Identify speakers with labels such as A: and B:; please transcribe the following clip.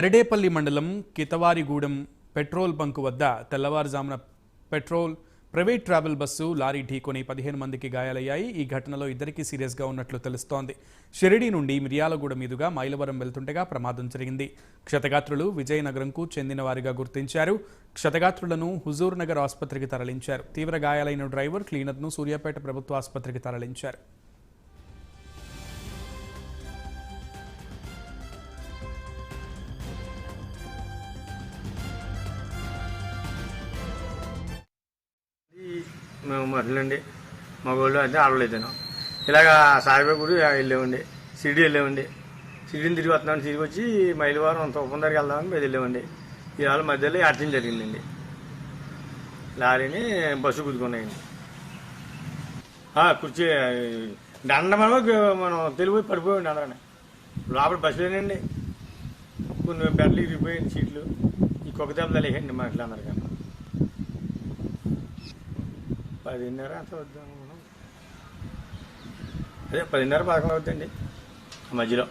A: రెడేపల్లి మండలం కితవారిగూడెం petrol bunk వద్ద తెల్లవారుజామున ప్రైవేట్ ట్రావెల్ బస్సు లారీ ఢీకొని 15 మందికి గాయాలయ్యాయి. ఈ ఘటనలో ఇద్దరికి సీరియస్గా ఉన్నట్లు తెలుస్తోంది. షిరిడి నుండి మిర్యాలగూడ మీదుగా మైలవరం వెళ్తుండగా ప్రమాదం జరిగింది. క్షతగాత్రులు విజయనగరంకు చెందిన వారిగా గుర్తించారు. క్షతగాత్రులను హుజూర్ నగర్ ఆసుపత్రికి తరలించారు. తీవ్ర గాయాలైన డ్రైవర్, క్లీనర్ను సూర్యాపేట ప్రభుత్వ ఆసుపత్రికి తరలించారు.
B: మేము మహిళండి మగవాళ్ళు అయితే ఆడలేదాను. ఇలాగా సాయిబాబా గుడి వెళ్ళామండి, షిరిడి వెళ్ళామండి. షిరిడిని తిరిగి వస్తున్నాం, తిరిగి వచ్చి మైలవరం తూపం దగ్గరికి వెళ్దామని మీద వెళ్ళామండి. ఇవాళ మధ్యలో యాక్సిడెంట్ జరిగిందండి. లారీని బస్సు గుద్దుకున్నాయండి. కుర్చీ దండమలో మనం తెలివి పడిపోయింది. అందరని లోపల బస్సులేనండి, కొన్ని బెడ్లు ఇరిగిపోయింది, సీట్లు ఈ కుక్క దెబ్బలు లేకండి మా ఇట్లా అందరికన్నా. 10:30 అంత వద్దాం, అదే 10:30 11 అవుతుందండి మధ్యలో.